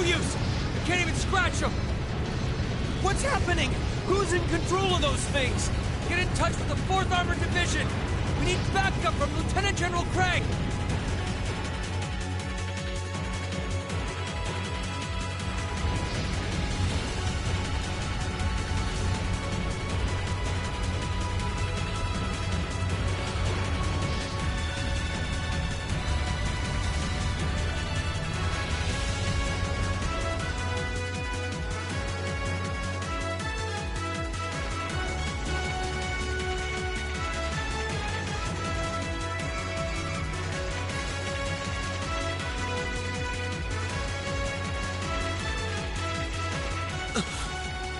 use! I can't even scratch them! What's happening? Who's in control of those things? Get in touch with the 4th Armored Division! We need backup from Lieutenant General Craig!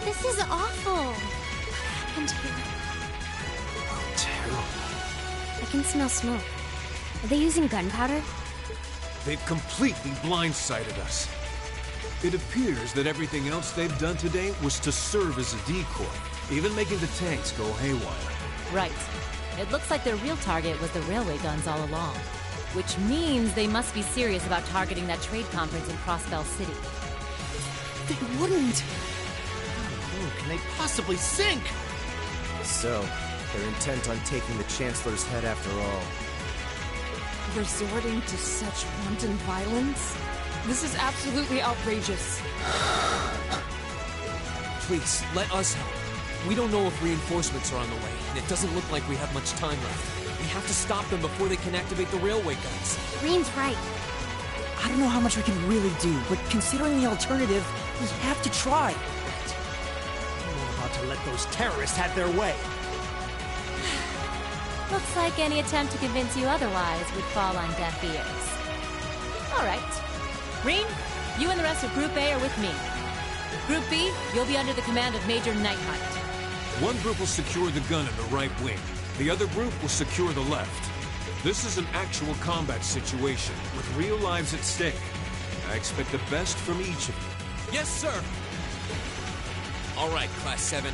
This is awful. What happened here? Terrible. I can smell smoke. Are they using gunpowder? They've completely blindsided us. It appears that everything else they've done today was to serve as a decoy, even making the tanks go haywire. Right. It looks like their real target was the railway guns all along. Which means they must be serious about targeting that trade conference in Crossbell City. They wouldn't! How can they possibly sink? So, they're intent on taking the Chancellor's head after all. Resorting to such wanton violence? This is absolutely outrageous. Please, let us help. We don't know if reinforcements are on the way, and it doesn't look like we have much time left. We have to stop them before they can activate the railway guns. Green's right. I don't know how much we can really do, but considering the alternative, we have to try. We're about to let those terrorists have their way. Looks like any attempt to convince you otherwise would fall on deaf ears. All right. Green, you and the rest of Group A are with me. Group B, you'll be under the command of Major Nightheart. One group will secure the gun in the right wing. The other group will secure the left. This is an actual combat situation, with real lives at stake. I expect the best from each of you. Yes, sir! All right, Class 7.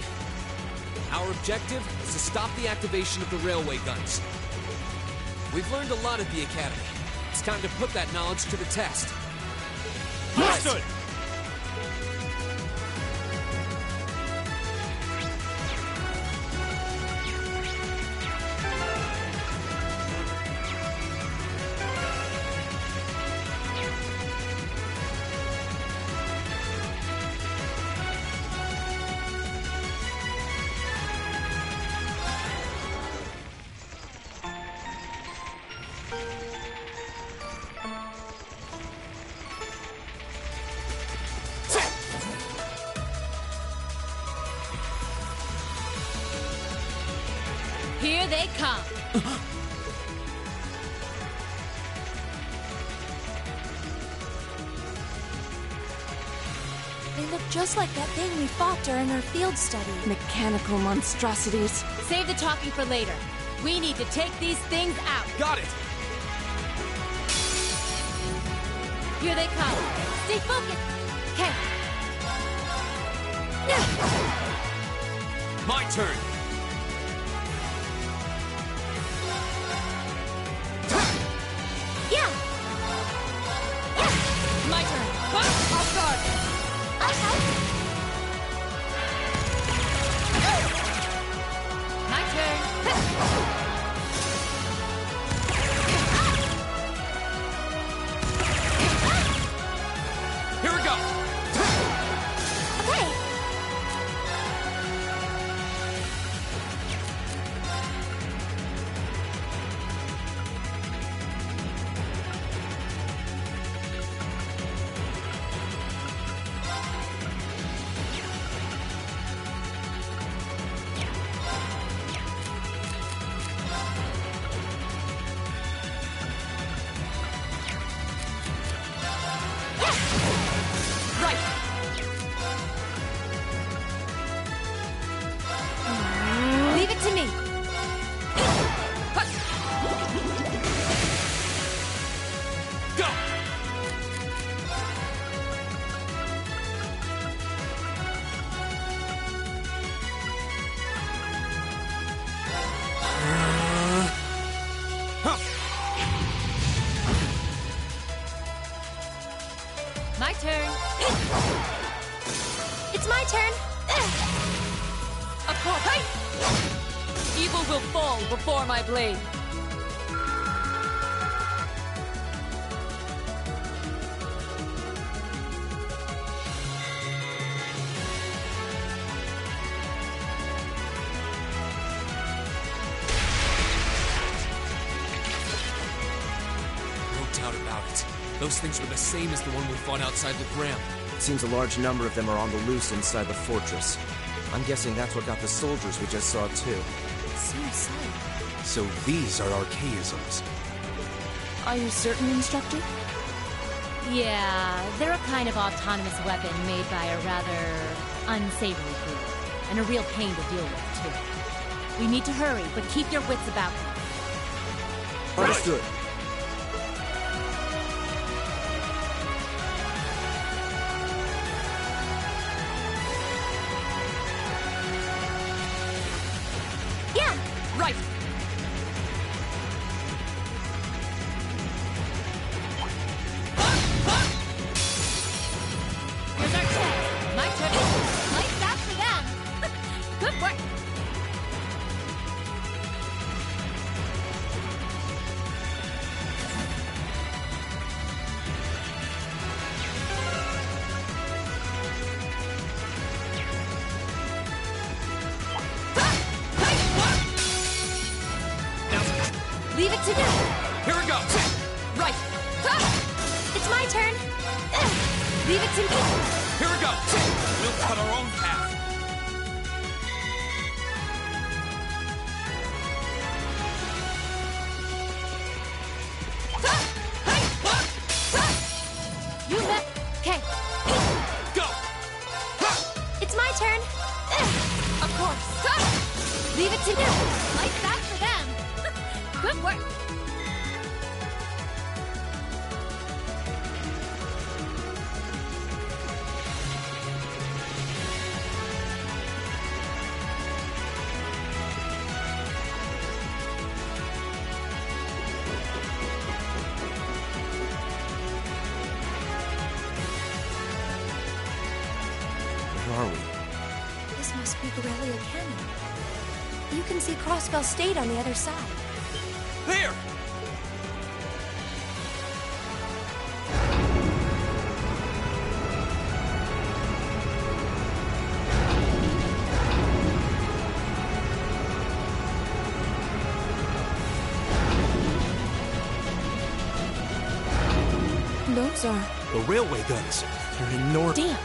Our objective is to stop the activation of the railway guns. We've learned a lot at the Academy. It's time to put that knowledge to the test. Understood! Here they come. They look just like that thing we fought during our field study. Mechanical monstrosities. Save the talking for later. We need to take these things out. Got it! Here they come. Stay focused. Okay. My turn! Yeah. My turn. I'll start. I'll help. My turn. Here we go! Okay. turn. It's my turn. Of course. Hey! Evil will fall before my blade. No doubt about it. Those things were the same as the one we fought outside the Gram. It seems a large number of them are on the loose inside the fortress. I'm guessing that's what got the soldiers we just saw, too. So these are archaisms. Are you certain, Instructor? Yeah, they're a kind of autonomous weapon made by a rather unsavory group. And a real pain to deal with, too. We need to hurry, but keep your wits about you. Understood. Yeah. Right! Here's our chance. My turn. Like that for them. Good work. Leave it to them. Here we go! Right. It's my turn. Leave it to me. Here we go! We'll cut our own path. You let. Okay. Go! It's my turn. Of course. Leave it to them. Like that for them. Good work. Where are we? This must be Corellia Canyon. You can see Crossbell State on the other side. There! Those are. The railway guns. They're enormous. Damn!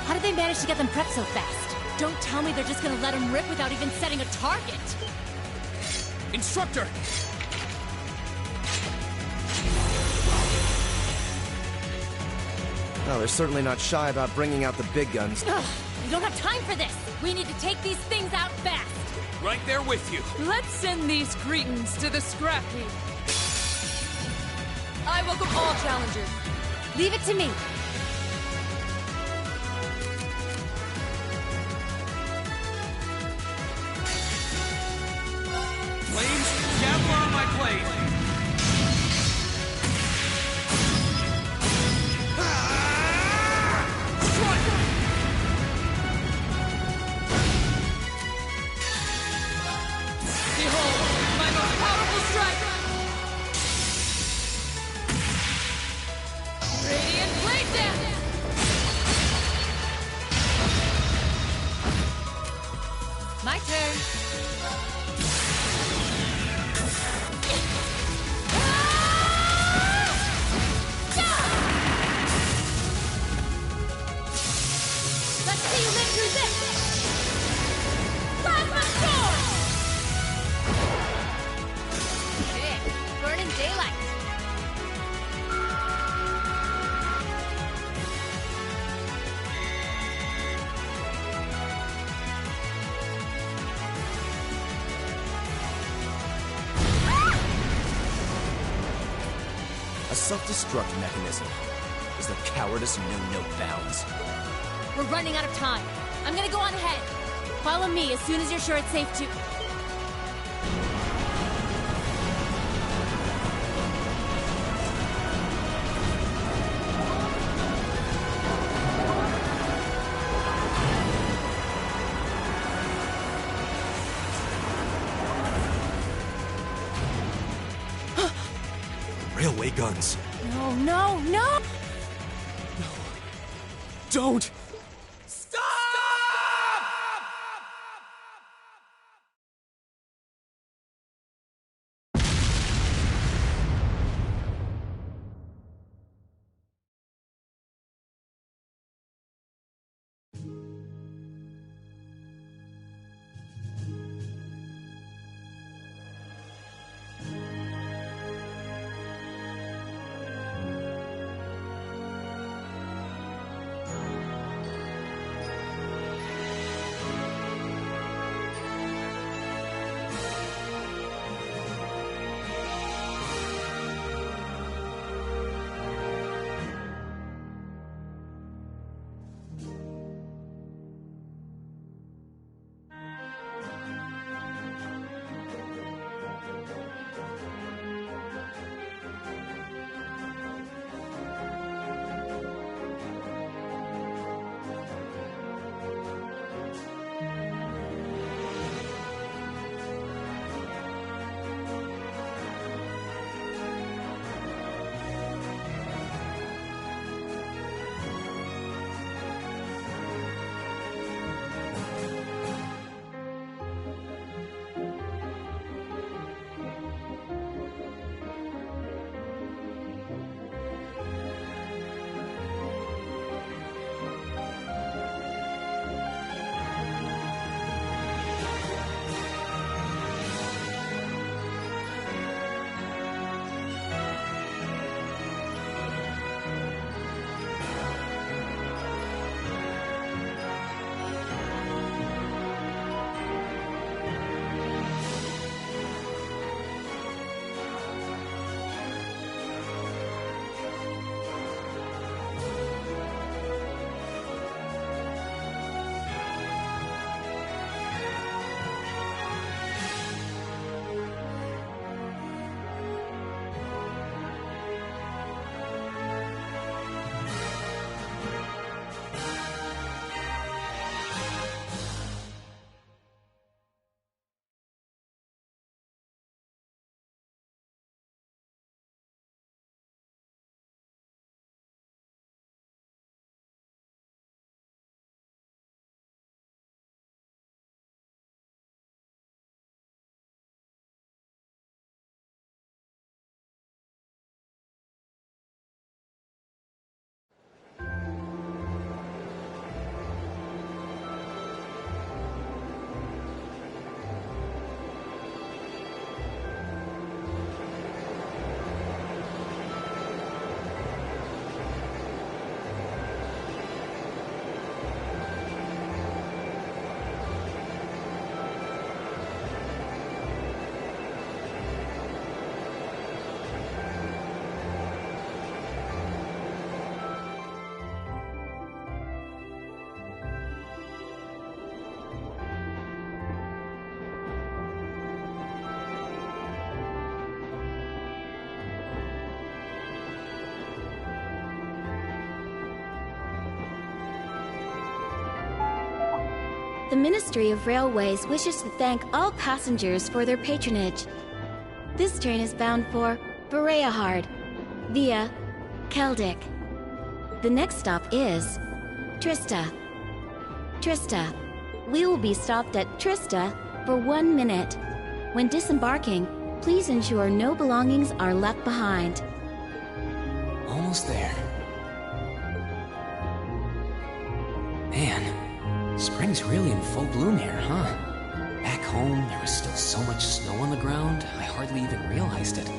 How did they manage to get them prepped so fast? Don't tell me they're just gonna let them rip without even setting a target. Instructor! No, they're certainly not shy about bringing out the big guns. Ugh, we don't have time for this. We need to take these things out fast. Right there with you. Let's send these cretins to the scrap heap. I welcome all challengers. Leave it to me. Flames, gather on my blade. Behold, my most powerful strike! Radiant Blade Dance! My turn. Let's see you live through this! Plasma Sword! Sick. Burning daylight. A self-destruct mechanism. Does the cowardice know no bounds? We're running out of time. I'm gonna go on ahead. Follow me as soon as you're sure it's safe to... railway guns. No, no, no! Don't! The Ministry of Railways wishes to thank all passengers for their patronage. This train is bound for Bereahard via Keldic. The next stop is Trista. Trista. We will be stopped at Trista for 1 minute. When disembarking, please ensure no belongings are left behind. Almost there. Man, spring's really in full bloom here, huh? Back home, there was still so much snow on the ground, I hardly even realized it.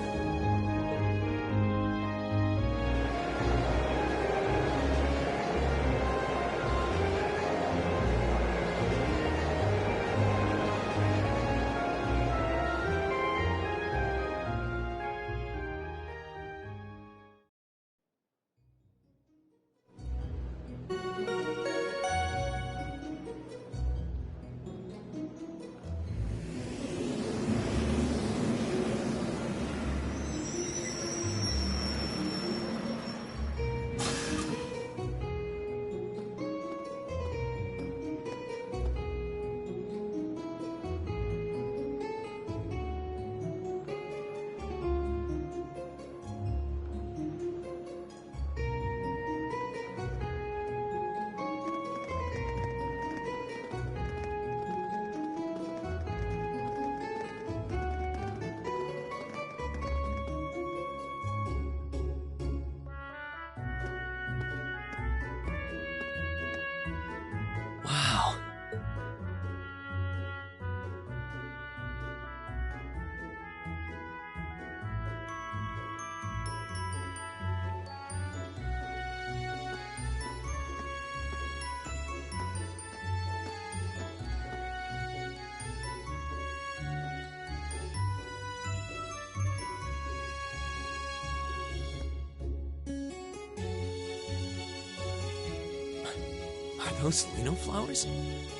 Are those Lino flowers?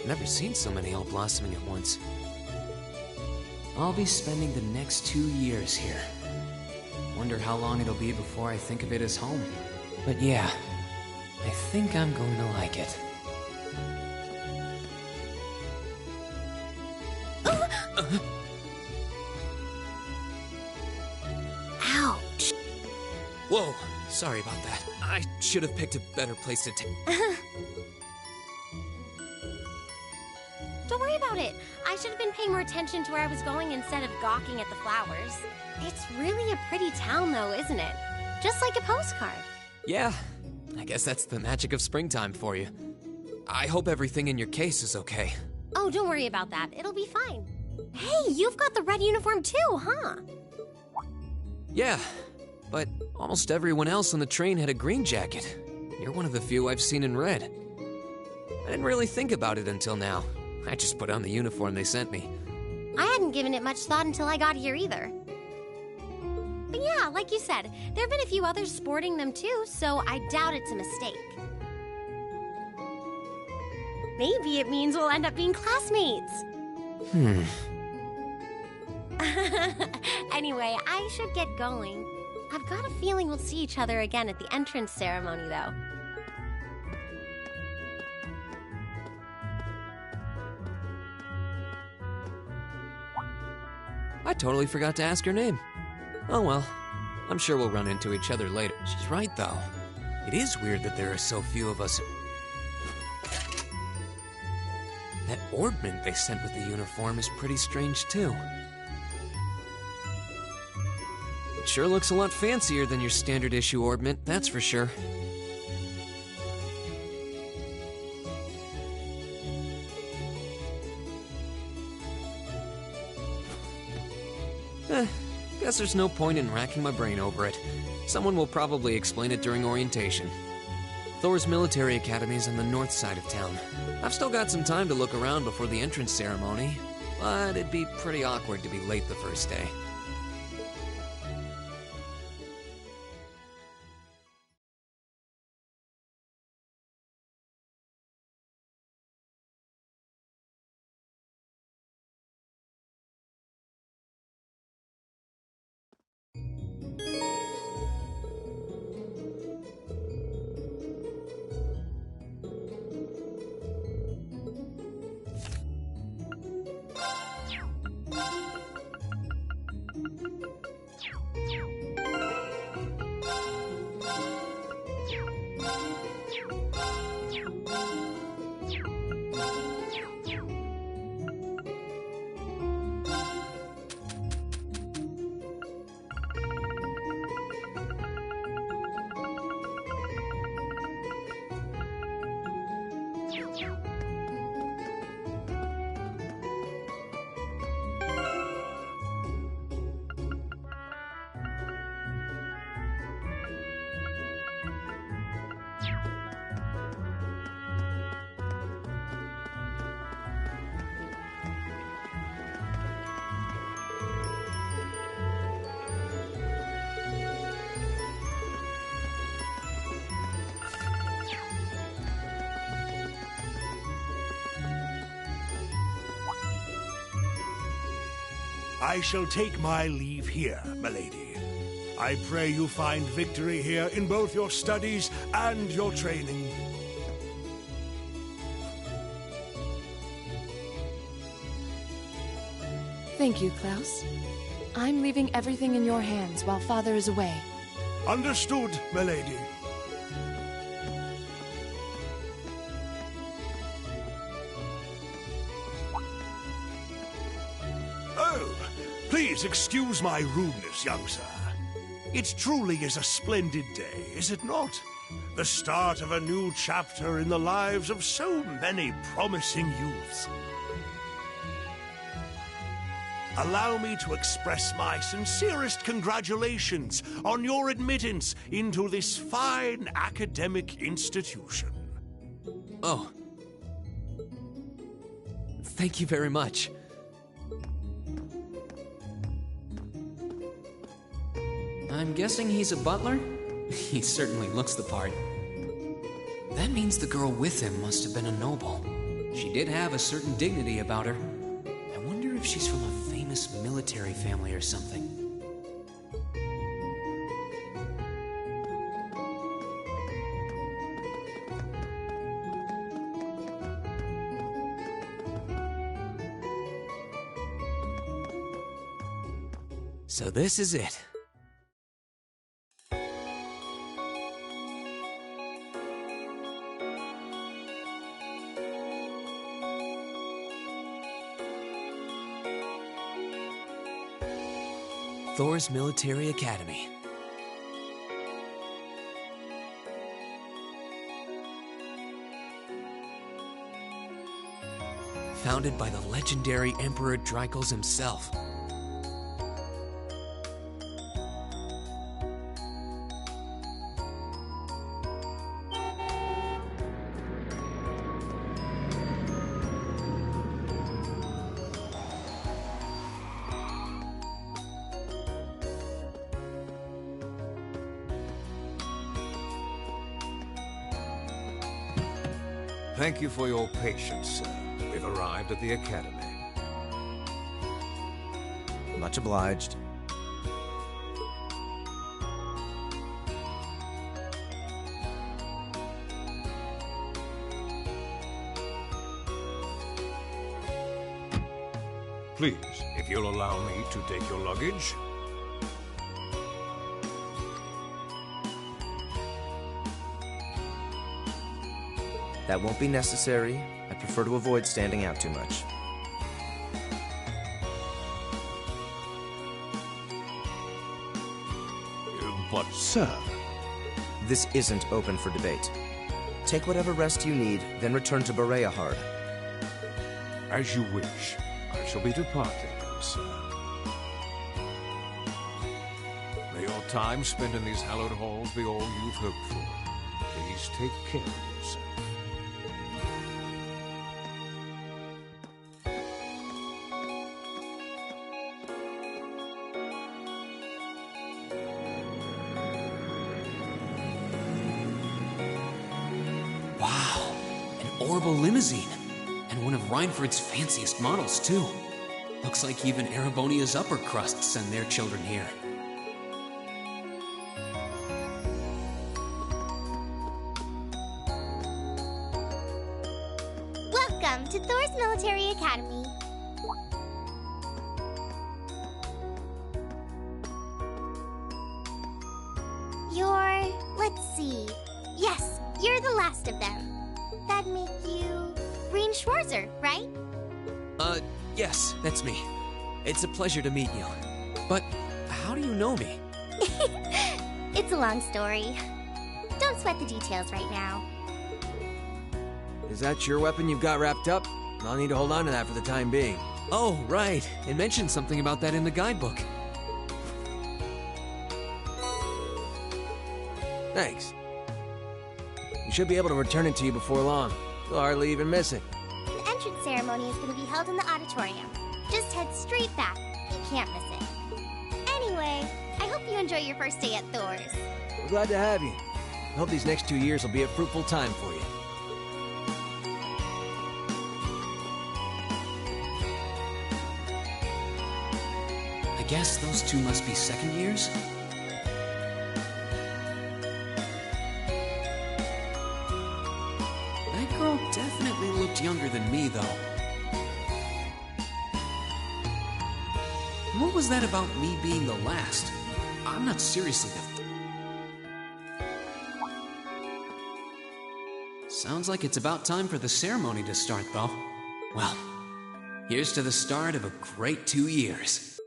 Never seen so many all blossoming at once. I'll be spending the next 2 years here. Wonder how long it'll be before I think of it as home. But yeah, I think I'm going to like it. Ouch. Whoa, sorry about that. I should have picked a better place to take. Don't worry about it. I should have been paying more attention to where I was going instead of gawking at the flowers. It's really a pretty town, though, isn't it? Just like a postcard. Yeah, I guess that's the magic of springtime for you. I hope everything in your case is okay. Oh, don't worry about that. It'll be fine. Hey, you've got the red uniform too, huh? Yeah, but almost everyone else on the train had a green jacket. You're one of the few I've seen in red. I didn't really think about it until now. I just put on the uniform they sent me. I hadn't given it much thought until I got here either. But yeah, like you said, there have been a few others sporting them too, so I doubt it's a mistake. Maybe it means we'll end up being classmates. Anyway, I should get going. I've got a feeling we'll see each other again at the entrance ceremony, though. I totally forgot to ask her name. Oh well, I'm sure we'll run into each other later. She's right, though. It is weird that there are so few of us. That orbment they sent with the uniform is pretty strange, too. It sure looks a lot fancier than your standard issue orbment, that's for sure. Guess there's no point in racking my brain over it. Someone will probably explain it during orientation. Thor's military academy is on the north side of town. I've still got some time to look around before the entrance ceremony, but it'd be pretty awkward to be late the first day. I shall take my leave here, milady. I pray you find victory here in both your studies and your training. Thank you, Klaus. I'm leaving everything in your hands while Father is away. Understood, milady. Please excuse my rudeness, young sir. It truly is a splendid day, is it not? The start of a new chapter in the lives of so many promising youths. Allow me to express my sincerest congratulations on your admittance into this fine academic institution. Oh. Thank you very much. I'm guessing he's a butler? He certainly looks the part. That means the girl with him must have been a noble. She did have a certain dignity about her. I wonder if she's from a famous military family or something. So this is it. Thor's Military Academy. Founded by the legendary Emperor Dreichels himself. Thank you for your patience, sir. We've arrived at the Academy. Much obliged. Please, if you'll allow me to take your luggage. That won't be necessary. I prefer to avoid standing out too much. But, sir... This isn't open for debate. Take whatever rest you need, then return to Bereahard. As you wish. I shall be departing, sir. May your time spent in these hallowed halls be all you've hoped for. Please take care of yourself. Wow, an Orbital limousine. And one of Reinford's fanciest models, too. Looks like even Erebonia's upper crust send their children here. Welcome to Thor's Military Academy. Let's see. Yes, you're the last of them. That'd make you... Rean Schwarzer, right? Yes, that's me. It's a pleasure to meet you. But how do you know me? It's a long story. Don't sweat the details right now. Is that your weapon you've got wrapped up? I'll need to hold on to that for the time being. Oh, right. It mentioned something about that in the guidebook. Thanks. We should be able to return it to you before long. You'll hardly even miss it. The entrance ceremony is going to be held in the auditorium. Just head straight back. You can't miss it. Anyway, I hope you enjoy your first day at Thor's. We're glad to have you. I hope these next 2 years will be a fruitful time for you. I guess those two must be second years? That girl definitely looked younger than me, though. What was that about me being the last? I'm not seriously Sounds like it's about time for the ceremony to start, though. Well, here's to the start of a great 2 years.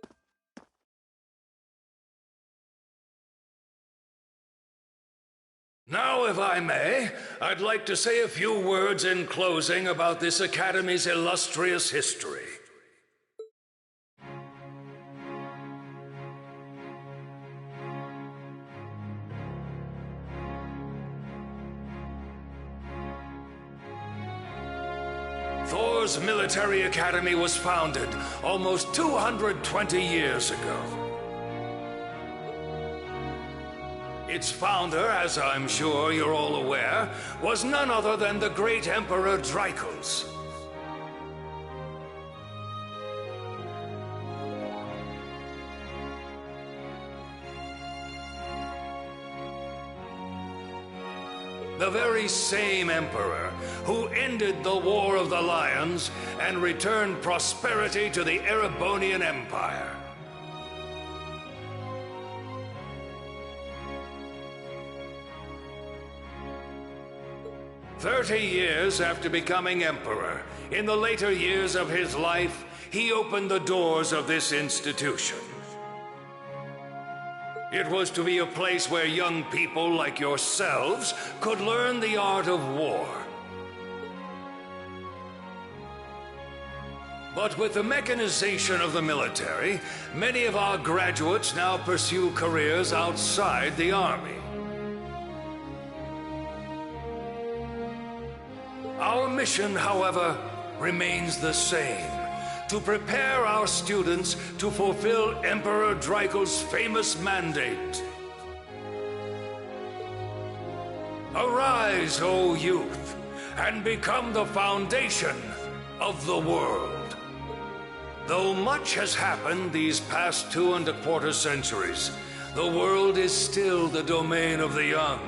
Now, if I may, I'd like to say a few words in closing about this Academy's illustrious history. Thor's Military Academy was founded almost 220 years ago. Its founder, as I'm sure you're all aware, was none other than the great Emperor Dreykus. The very same Emperor who ended the War of the Lions and returned prosperity to the Erebonian Empire. "30 years after becoming Emperor, in the later years of his life, he opened the doors of this institution. It was to be a place where young people like yourselves could learn the art of war. But with the mechanization of the military, many of our graduates now pursue careers outside the army. Our mission, however, remains the same: to prepare our students to fulfill Emperor Dreykus' famous mandate. Arise, O youth, and become the foundation of the world. Though much has happened these past 2¼ centuries, the world is still the domain of the young.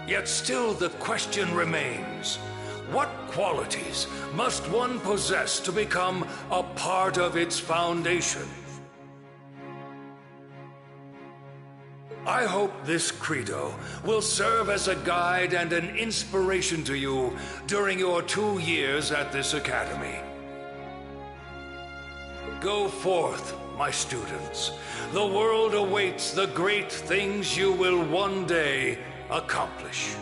Yet still the question remains: what qualities must one possess to become a part of its foundation? I hope this credo will serve as a guide and an inspiration to you during your 2 years at this academy. Go forth, my students. The world awaits the great things you will one day accomplish.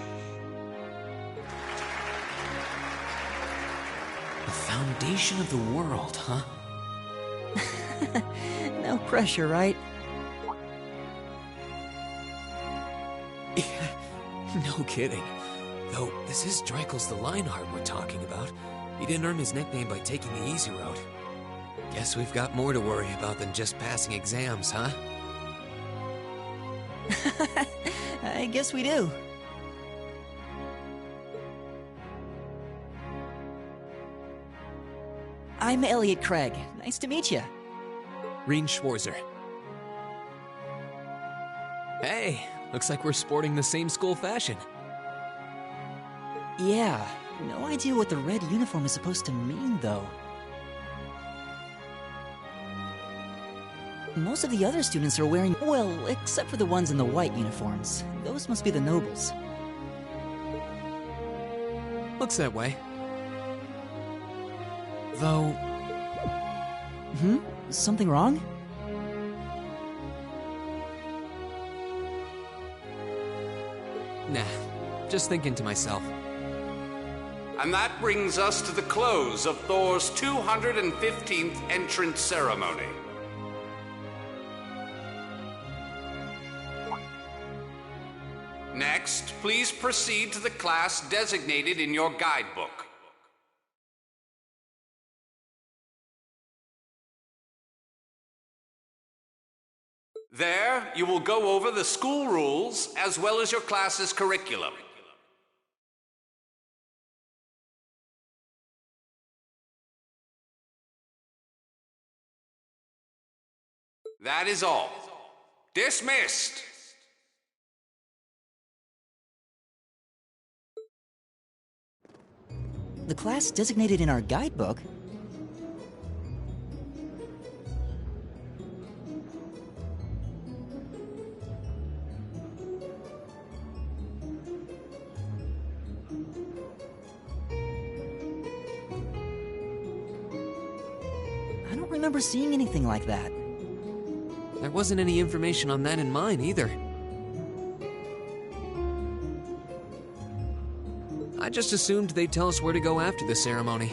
The foundation of the world, huh? No pressure, right? No kidding. Though, this is Dreykus the Lionheart we're talking about. He didn't earn his nickname by taking the easy road. Guess we've got more to worry about than just passing exams, huh? I guess we do. I'm Elliot Craig. Nice to meet you. Rean Schwarzer. Hey, looks like we're sporting the same school fashion. Yeah, no idea what the red uniform is supposed to mean, though. Most of the other students are wearing, well, except for the ones in the white uniforms. Those must be the nobles. Looks that way. Though... Something wrong? Nah, just thinking to myself. And that brings us to the close of Thor's 215th entrance ceremony. Next, please proceed to the class designated in your guidebook. There, you will go over the school rules as well as your class's curriculum. That is all. Dismissed! The class designated in our guidebook? I don't remember seeing anything like that. There wasn't any information on that in mine, either. I just assumed they'd tell us where to go after the ceremony.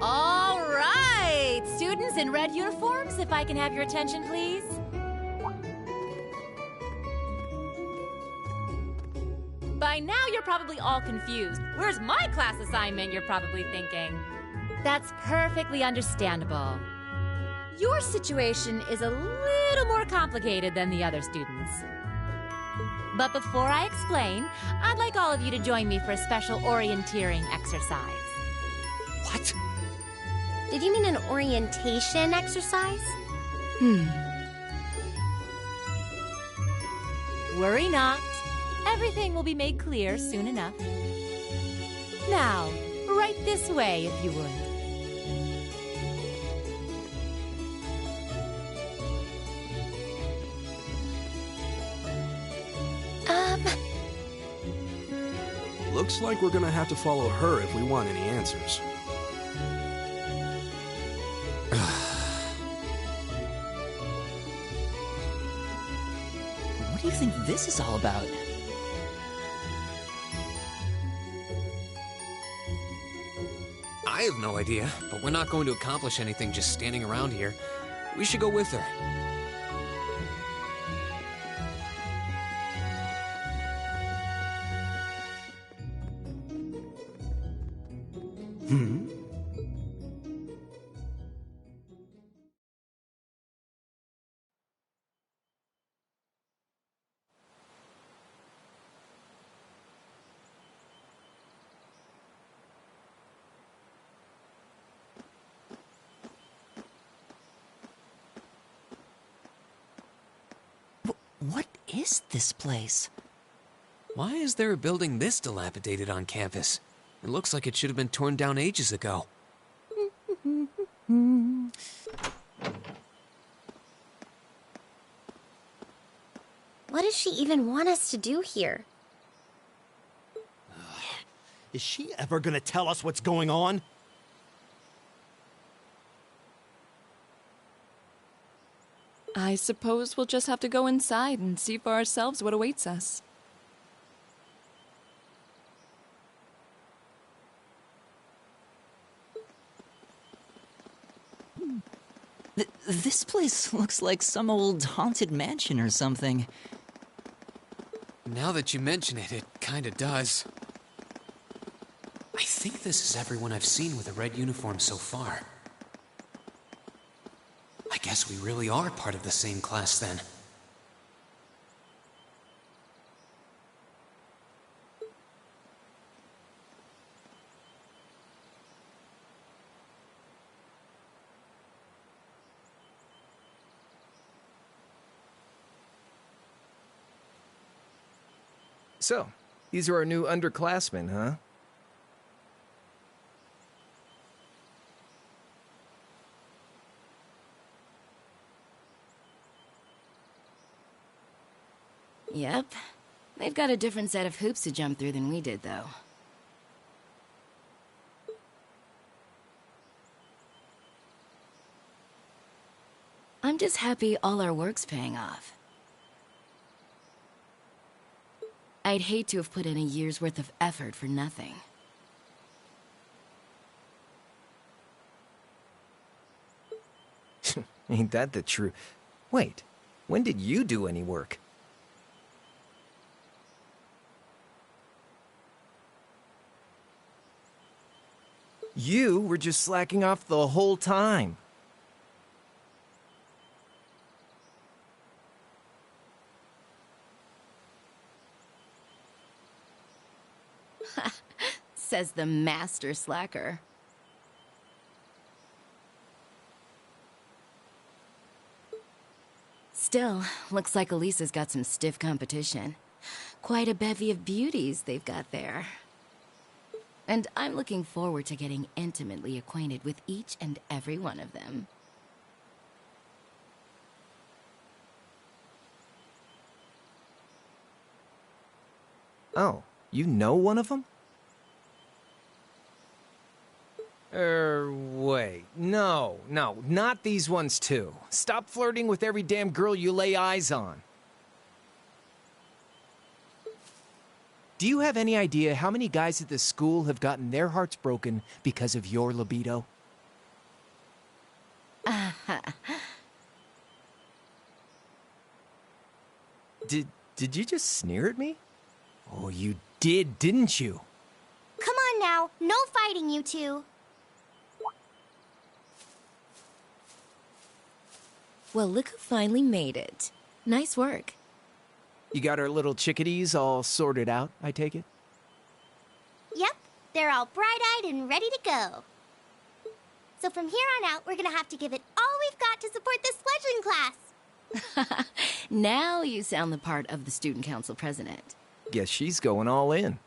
All right! Students in red uniforms, if I can have your attention, please. By now, you're probably all confused. Where's my class assignment, you're probably thinking. That's perfectly understandable. your situation is a little more complicated than the other students. But before I explain, I'd like all of you to join me for a special orienteering exercise. What? Did you mean an orientation exercise? Worry not. Everything will be made clear soon enough. Now, right this way, if you would. Looks like we're gonna have to follow her if we want any answers. What do you think this is all about? I have no idea, but we're not going to accomplish anything just standing around here. We should go with her. What is this place? Why is there a building this dilapidated on campus? It looks like it should have been torn down ages ago. What does she even want us to do here? Is she ever gonna tell us what's going on? I suppose we'll just have to go inside and see for ourselves what awaits us. This place looks like some old haunted mansion or something. Now that you mention it, it kinda does. I think this is everyone I've seen with a red uniform so far. I guess we really are part of the same class then. So, these are our new underclassmen, huh? Yep. They've got a different set of hoops to jump through than we did, though. I'm just happy all our work's paying off. I'd hate to have put in a year's worth of effort for nothing. Ain't that the truth? Wait, when did you do any work? You were just slacking off the whole time. Says the master slacker. Still, looks like Elisa's got some stiff competition. Quite a bevy of beauties they've got there. And I'm looking forward to getting intimately acquainted with each and every one of them. Oh, you know one of them? Wait. No, not these ones too. Stop flirting with every damn girl you lay eyes on. Do you have any idea how many guys at this school have gotten their hearts broken because of your libido? Did you just sneer at me? Oh, you did, didn't you? Come on now, no fighting, you two. Well, look who finally made it. Nice work. You got our little chickadees all sorted out, I take it? Yep, they're all bright-eyed and ready to go. So from here on out, we're gonna have to give it all we've got to support this fledgling class. Now you sound the part of the student council president. Guess she's going all in.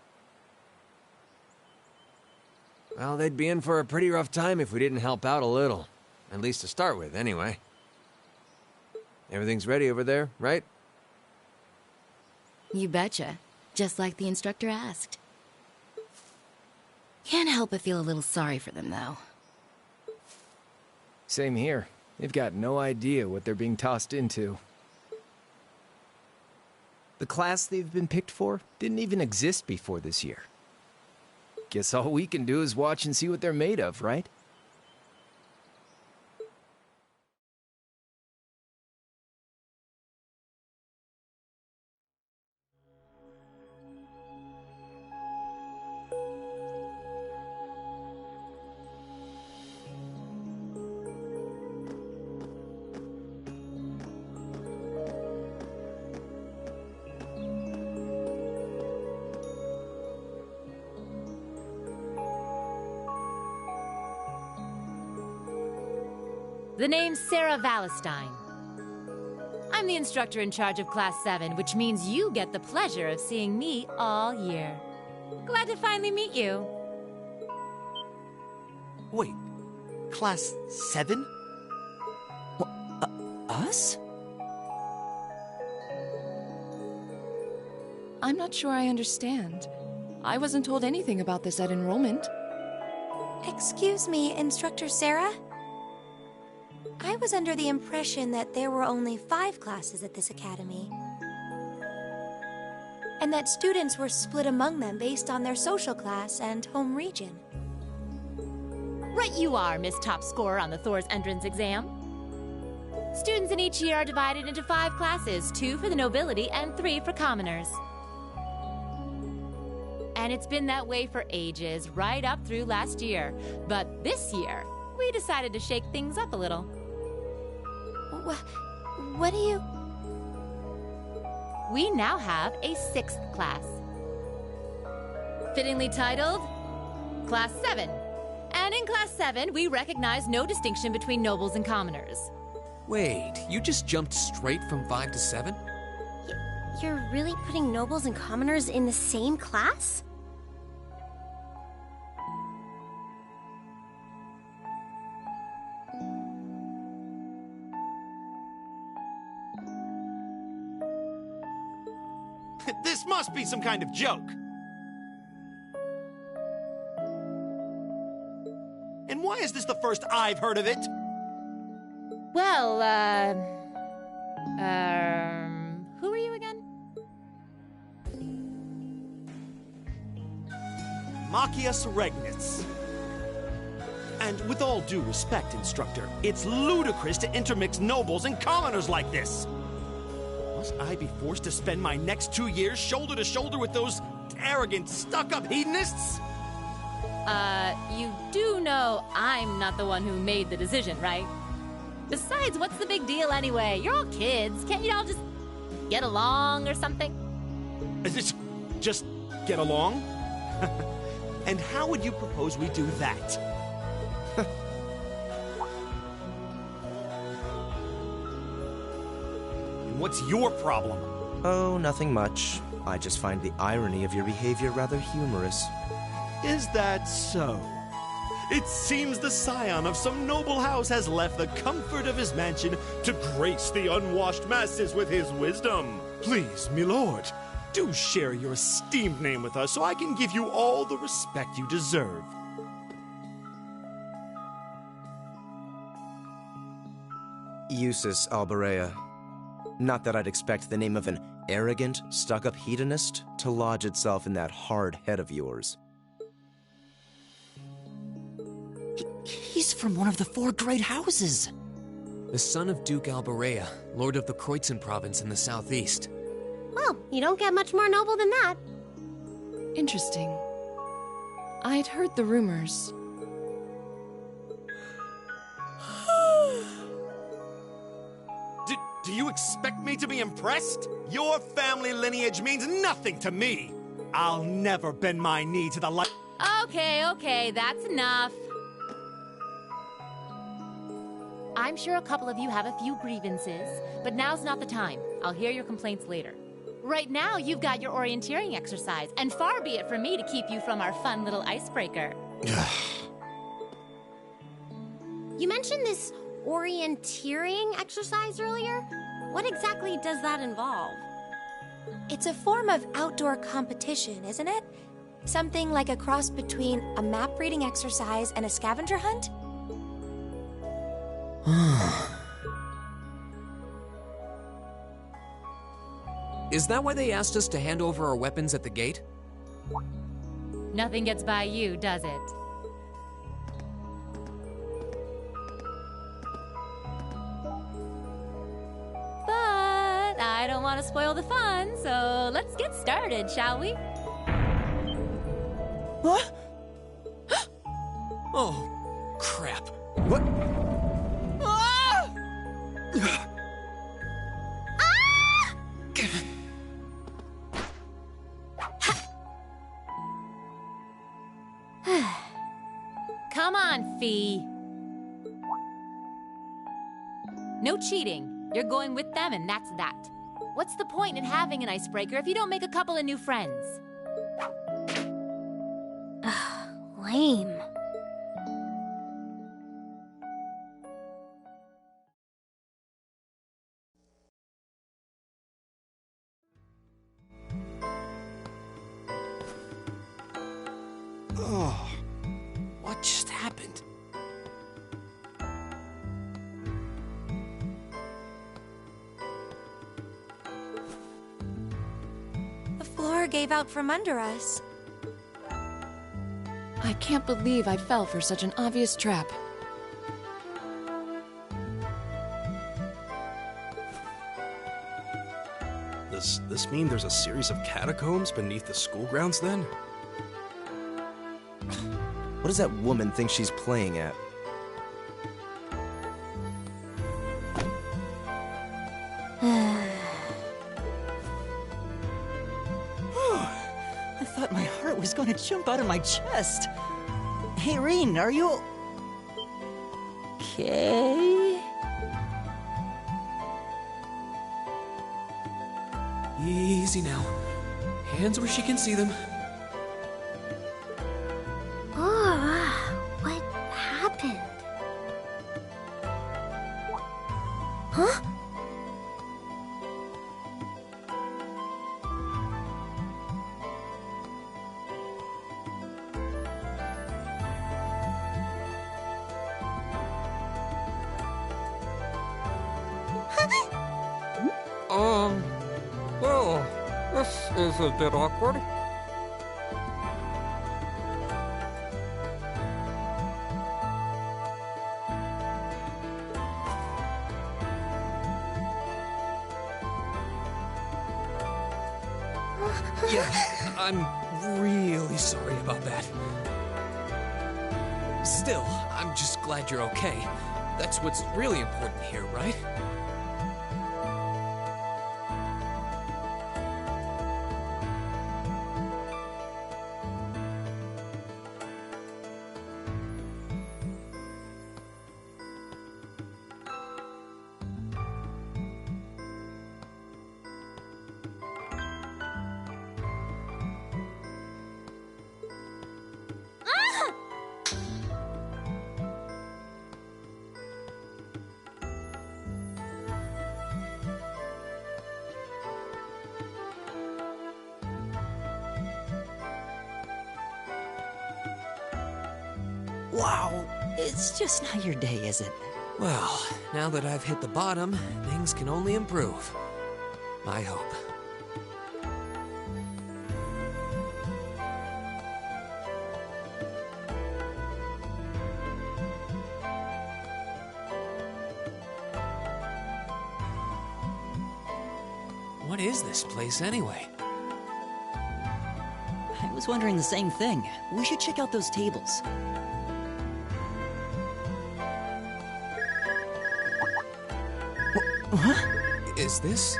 Well, they'd be in for a pretty rough time if we didn't help out a little. At least to start with, anyway. Everything's ready over there, right? You betcha. Just like the instructor asked. Can't help but feel a little sorry for them, though. Same here. They've got no idea what they're being tossed into. The class they've been picked for didn't even exist before this year. Guess all we can do is watch and see what they're made of, right? The name's Sarah Valestine. I'm the instructor in charge of Class 7, which means you get the pleasure of seeing me all year. Glad to finally meet you. Wait, Class 7? Us? I'm not sure I understand. I wasn't told anything about this at enrollment. Excuse me, Instructor Sarah? I was under the impression that there were only 5 classes at this academy. And that students were split among them based on their social class and home region. Right you are, Miss Top Scorer on the Thor's entrance exam. Students in each year are divided into 5 classes, 2 for the nobility and 3 for commoners. And it's been that way for ages, right up through last year. But this year, we decided to shake things up a little. What do you... We now have a 6th class. Fittingly titled, Class 7. And in Class 7, we recognize no distinction between nobles and commoners. Wait, you just jumped straight from 5 to 7? You're really putting nobles and commoners in the same class? This must be some kind of joke. And why is this the first I've heard of it? Well, who are you again? Machias Regnitz. And with all due respect, Instructor, it's ludicrous to intermix nobles and commoners like this. Must I be forced to spend my next 2 years shoulder to shoulder with those arrogant, stuck-up hedonists? You do know I'm not the one who made the decision, right? Besides, what's the big deal anyway? You're all kids. Can't you all just get along or something? Just get along? And how would you propose we do that? What's your problem? Oh, nothing much. I just find the irony of your behavior rather humorous. Is that so? It seems the scion of some noble house has left the comfort of his mansion to grace the unwashed masses with his wisdom. Please, milord, do share your esteemed name with us so I can give you all the respect you deserve. Eustace Alberea. Not that I'd expect the name of an arrogant, stuck-up hedonist to lodge itself in that hard head of yours. He's from one of the 4 great houses. The son of Duke Alberea, Lord of the Kreutzen province in the southeast. Well, you don't get much more noble than that. Interesting. I'd heard the rumors. Do you expect me to be impressed? Your family lineage means nothing to me. I'll never bend my knee to the light. Okay, that's enough. I'm sure a couple of you have a few grievances, but now's not the time. I'll hear your complaints later. Right now, you've got your orienteering exercise, and far be it from me to keep you from our fun little icebreaker. You mentioned this orienteering exercise earlier. What exactly does that involve? It's a form of outdoor competition, isn't it? Something like a cross between a map-reading exercise and a scavenger hunt? Is that why they asked us to hand over our weapons at the gate? Nothing gets by you, does it? But I don't want to spoil the fun, so let's get started, shall we? What? Oh, crap. What? Come on, Fee. No cheating. You're going with them, and that's that. What's the point in having an icebreaker if you don't make a couple of new friends? Lame. Oh, what just happened? The floor gave out from under us. I can't believe I fell for such an obvious trap. Does this mean there's a series of catacombs beneath the school grounds then? What does that woman think she's playing at? I thought my heart was going to jump out of my chest. Hey, Rean, are you... okay? Easy now. Hands where she can see them. What happened? Huh? Well, this is a bit awkward. Yeah, I'm really sorry about that. Still, I'm just glad you're okay. That's what's really important here, right? Wow, it's just not your day, is it? Well, now that I've hit the bottom, things can only improve. I hope. What is this place anyway? I was wondering the same thing. We should check out those tables. Huh? is this?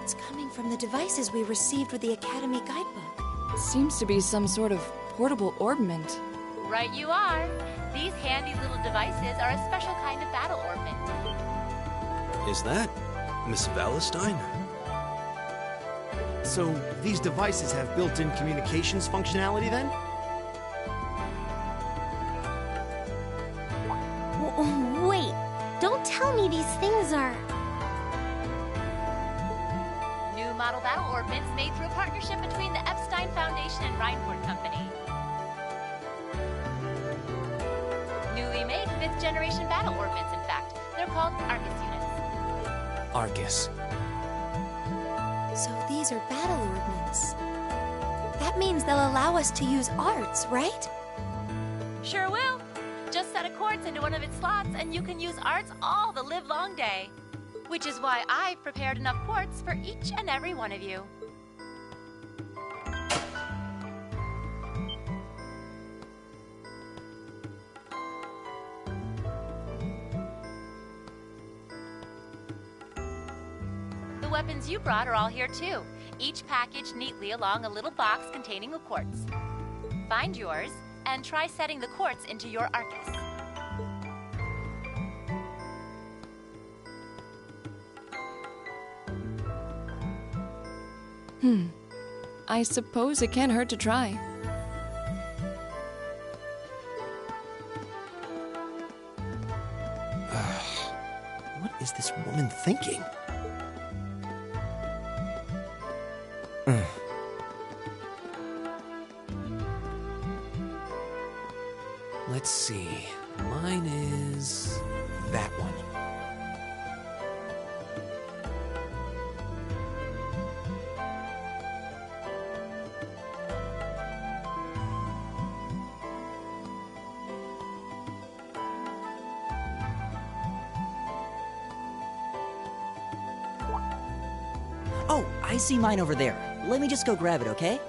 It's coming from the devices we received with the Academy guidebook. Seems to be some sort of portable orbment. Right you are. These handy little devices are a special kind of battle orbment. Is that Miss Valentine? So, these devices have built-in communications functionality then? Wait, don't tell me these things are... New model battle orbments made through a partnership between the Epstein Foundation and Reinport Company. Newly made 5th generation battle orbments, in fact. They're called Arcus units. Arcus. So these are battle orbments. That means they'll allow us to use arts, right? Sure will. Just set a quartz into one of its slots and you can use arts all the livelong day. Which is why I've prepared enough quartz for each and every one of you. The weapons you brought are all here too, each packaged neatly along a little box containing a quartz. Find yours and try setting the quartz into your Arcus. I suppose it can't hurt to try. What is this woman thinking? Let's see. Mine is that one. Oh, I see mine over there. Let me just go grab it, okay?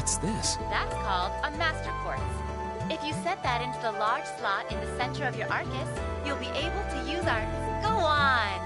What's this? That's called a Master Quartz. If you set that into the large slot in the center of your Arcus, you'll be able to use Arcus. Go on!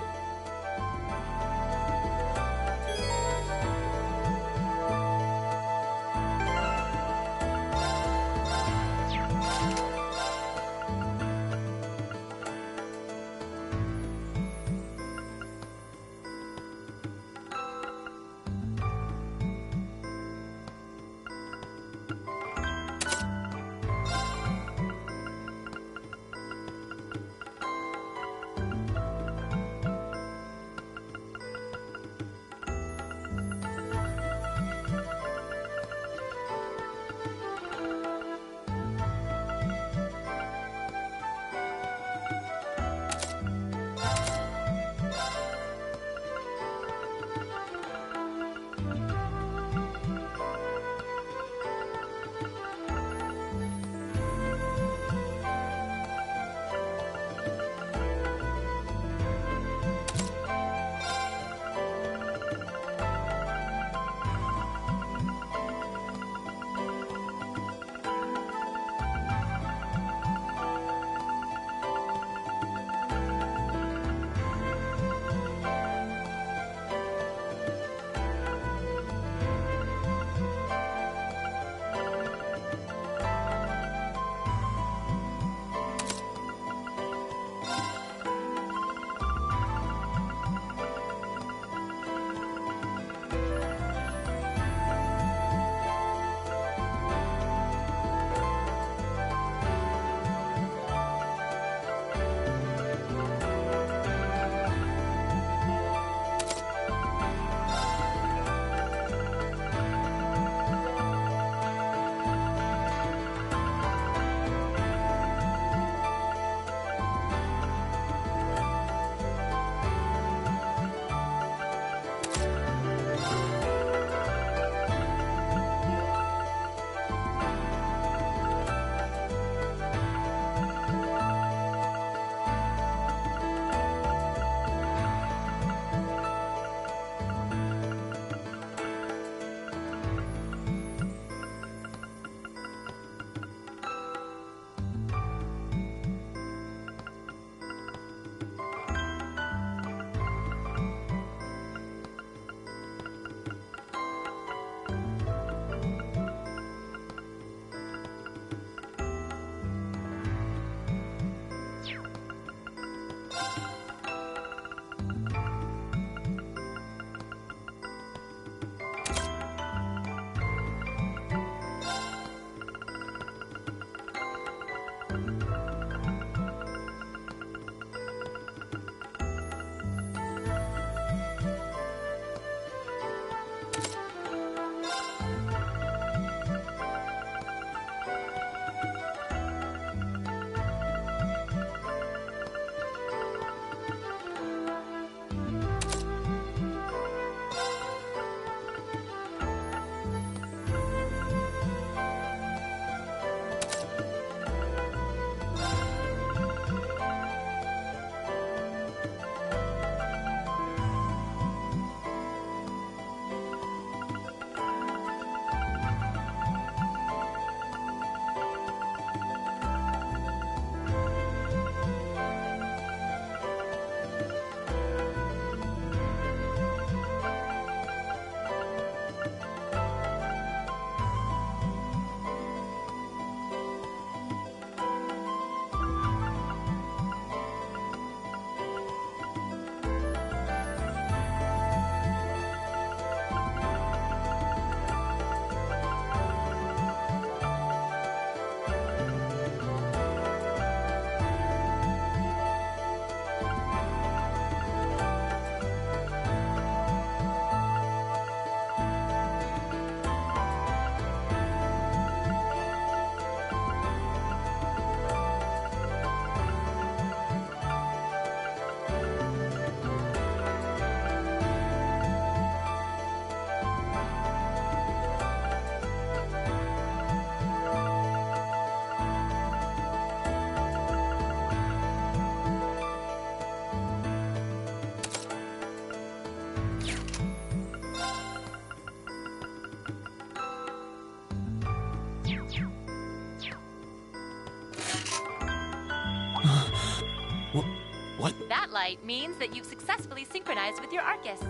light means that you've successfully synchronized with your Arcus.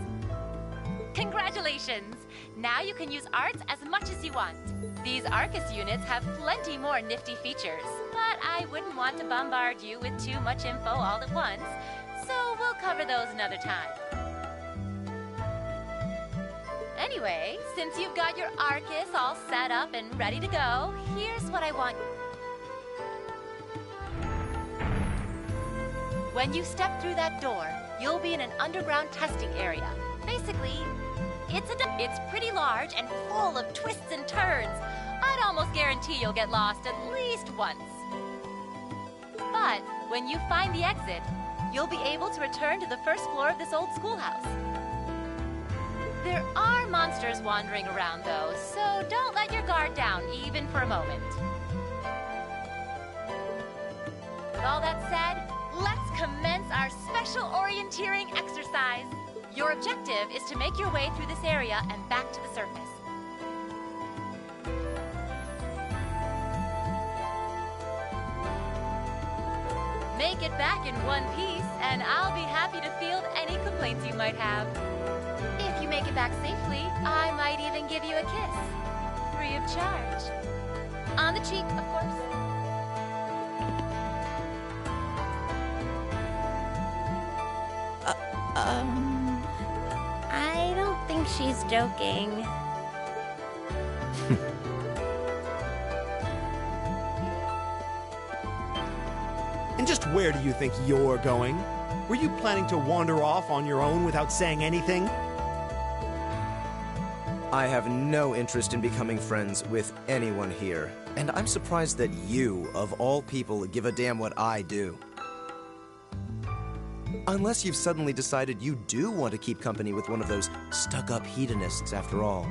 Congratulations! Now you can use arts as much as you want. These Arcus units have plenty more nifty features, but I wouldn't want to bombard you with too much info all at once, so we'll cover those another time. Anyway, since you've got your Arcus all set up and ready to go, here's what I want. When you step through that door, you'll be in an underground testing area. Basically, it's pretty large and full of twists and turns. I'd almost guarantee you'll get lost at least once. But when you find the exit, you'll be able to return to the first floor of this old schoolhouse. There are monsters wandering around, though, so don't let your guard down, even for a moment. With all that said, let's commence our special orienteering exercise. Your objective is to make your way through this area and back to the surface. Make it back in one piece, and I'll be happy to field any complaints you might have. If you make it back safely, I might even give you a kiss. Free of charge. On the cheek, of course. I don't think she's joking. And just where do you think you're going? Were you planning to wander off on your own without saying anything? I have no interest in becoming friends with anyone here, and I'm surprised that you, of all people, give a damn what I do. Unless you've suddenly decided you do want to keep company with one of those stuck-up hedonists after all.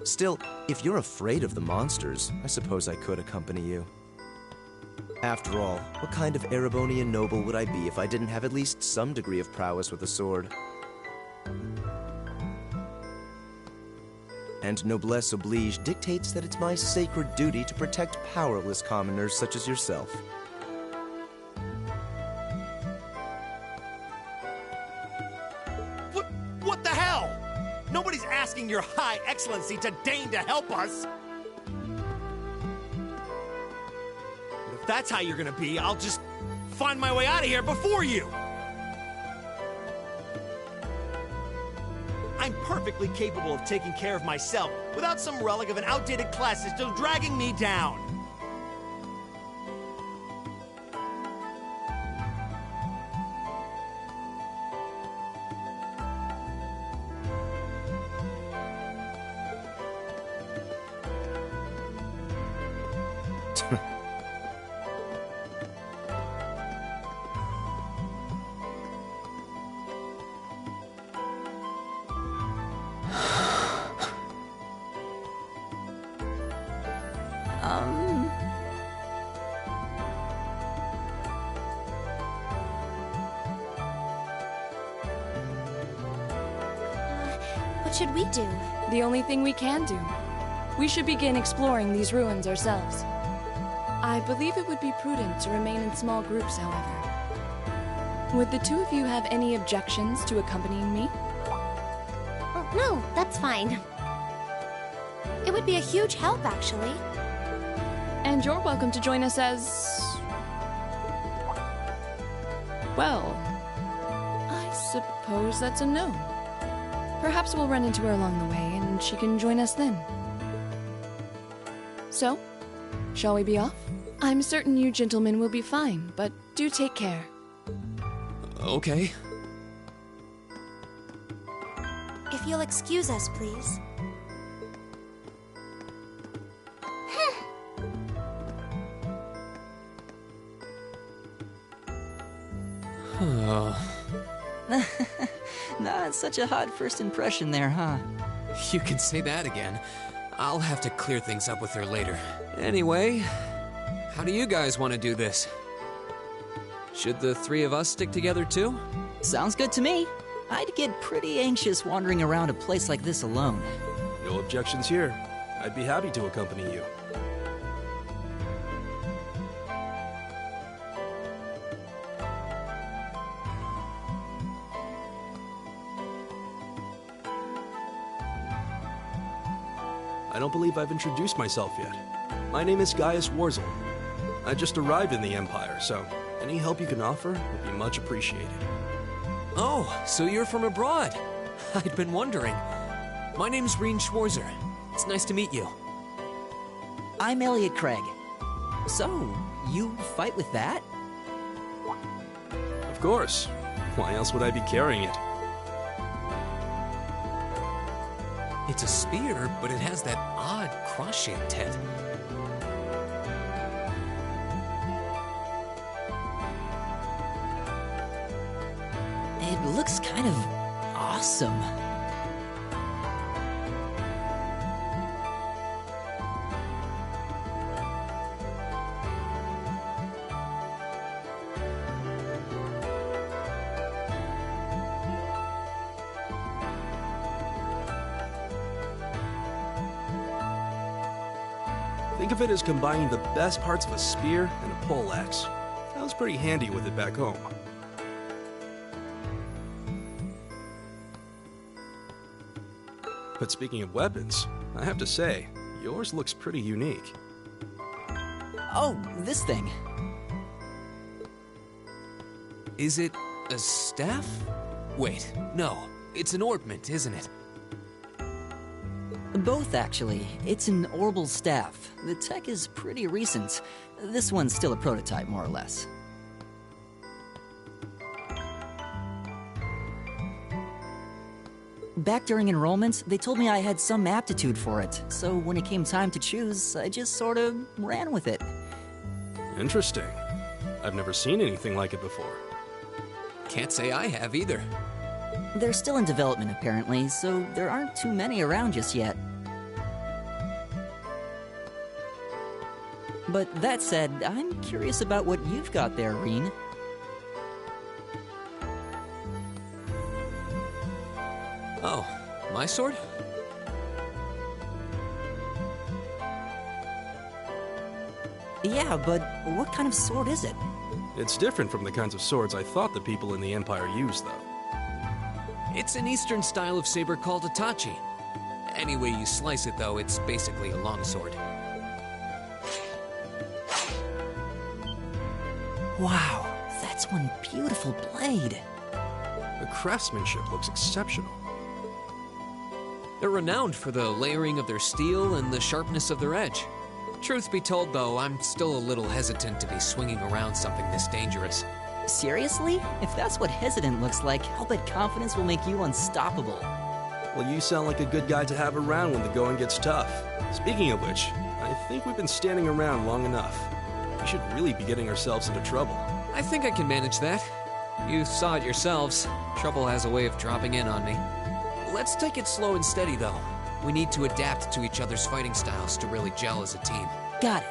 Still, if you're afraid of the monsters, I suppose I could accompany you. After all, what kind of Erebonian noble would I be if I didn't have at least some degree of prowess with a sword? And noblesse oblige dictates that it's my sacred duty to protect powerless commoners such as yourself. What the hell? Nobody's asking your High Excellency to deign to help us! If that's how you're gonna be, I'll just find my way out of here before you! I'm perfectly capable of taking care of myself without some relic of an outdated class still dragging me down. What should we do? The only thing we can do. We should begin exploring these ruins ourselves. I believe it would be prudent to remain in small groups, however. Would the two of you have any objections to accompanying me? Oh, no, that's fine. It would be a huge help, actually. And you're welcome to join us as... well, I suppose that's a no. Perhaps we'll run into her along the way, and she can join us then. So, shall we be off? I'm certain you gentlemen will be fine, but do take care. Okay. If you'll excuse us, please. Not such a hot first impression there, huh? You can say that again. I'll have to clear things up with her later. Anyway, how do you guys want to do this? Should the three of us stick together too? Sounds good to me. I'd get pretty anxious wandering around a place like this alone. No objections here. I'd be happy to accompany you. I don't believe I've introduced myself yet. My name is Gaius Warzel. I just arrived in the Empire, so any help you can offer would be much appreciated. Oh, so you're from abroad. I'd been wondering. My name's Rean Schwarzer. It's nice to meet you. I'm Elliot Craig. So, you fight with that? Of course. Why else would I be carrying it? It's a spear, but it has that odd cross-shaped head. It looks kind of awesome. Think of it as combining the best parts of a spear and a poleaxe. I was pretty handy with it back home. But speaking of weapons, I have to say, yours looks pretty unique. Oh, this thing. Is it a staff? Wait, no. It's an ornament, isn't it? Both, actually. It's an Orbal staff. The tech is pretty recent. This one's still a prototype, more or less. Back during enrollment, they told me I had some aptitude for it, so when it came time to choose, I just sort of ran with it. Interesting. I've never seen anything like it before. Can't say I have either. They're still in development, apparently, so there aren't too many around just yet. But that said, I'm curious about what you've got there, Rean. Oh, my sword? Yeah, but what kind of sword is it? It's different from the kinds of swords I thought the people in the Empire used, though. It's an Eastern style of saber called a tachi. Any way you slice it, though, it's basically a longsword. Wow, that's one beautiful blade. The craftsmanship looks exceptional. They're renowned for the layering of their steel and the sharpness of their edge. Truth be told, though, I'm still a little hesitant to be swinging around something this dangerous. Seriously? If that's what hesitant looks like, I'll bet confidence will make you unstoppable. Well, you sound like a good guy to have around when the going gets tough. Speaking of which, I think we've been standing around long enough. We should really be getting ourselves into trouble. I think I can manage that. You saw it yourselves. Trouble has a way of dropping in on me. Let's take it slow and steady, though. We need to adapt to each other's fighting styles to really gel as a team. Got it.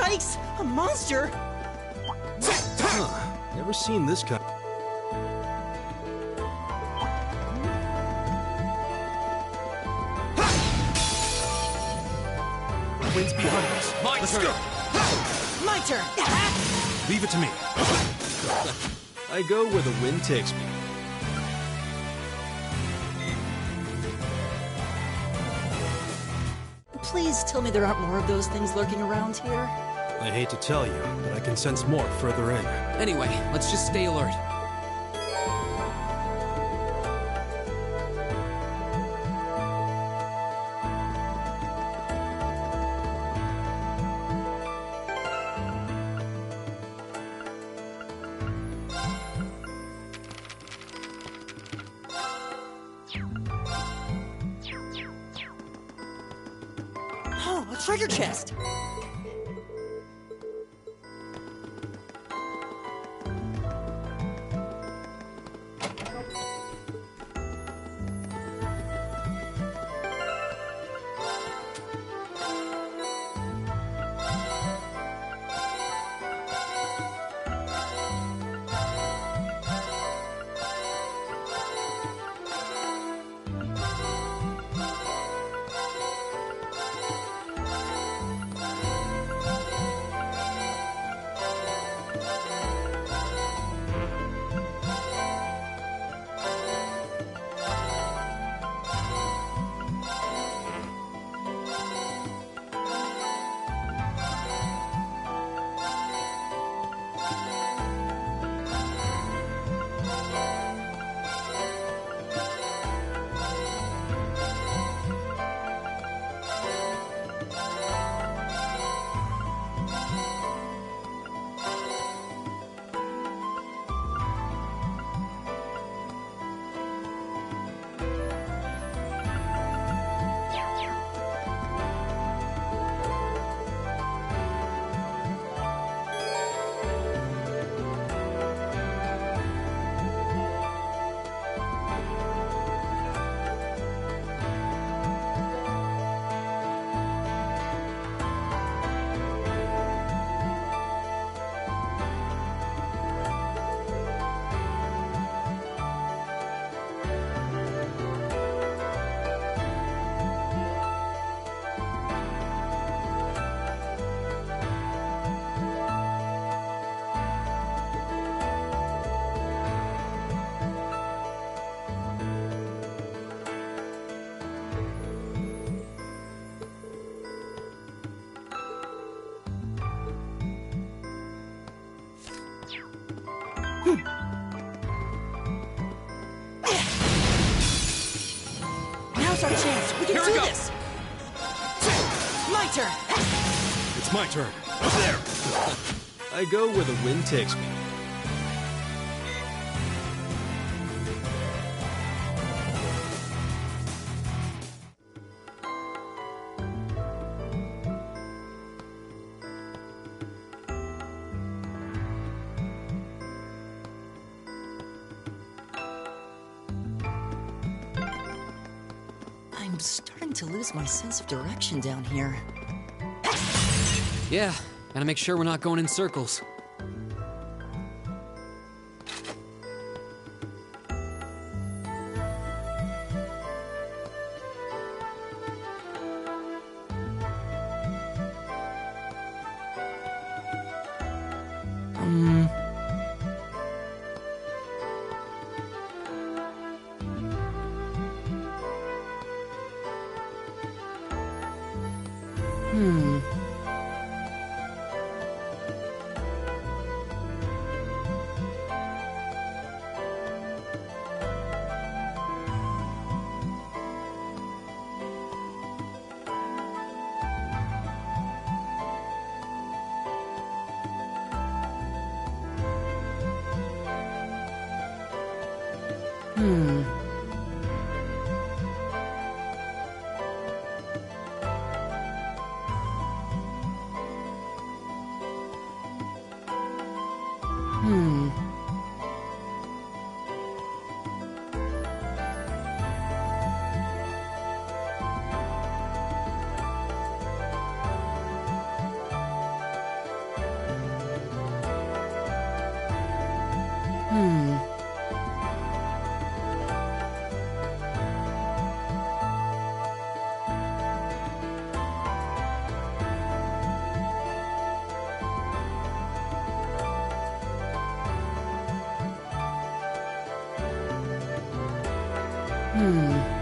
yikes! A monster? Huh. Never seen this kind. Wind's behind us. Let's go. My turn! Leave it to me. I go where the wind takes me. Please tell me there aren't more of those things lurking around here. I hate to tell you, but I can sense more further in. Anyway, let's just stay alert. Oh, a treasure chest! Now's our chance. We can Here we do go. this. My turn. It's my turn. There. I go where the wind takes me. I'm starting to lose my sense of direction down here. Yeah, gotta make sure we're not going in circles. Hmm.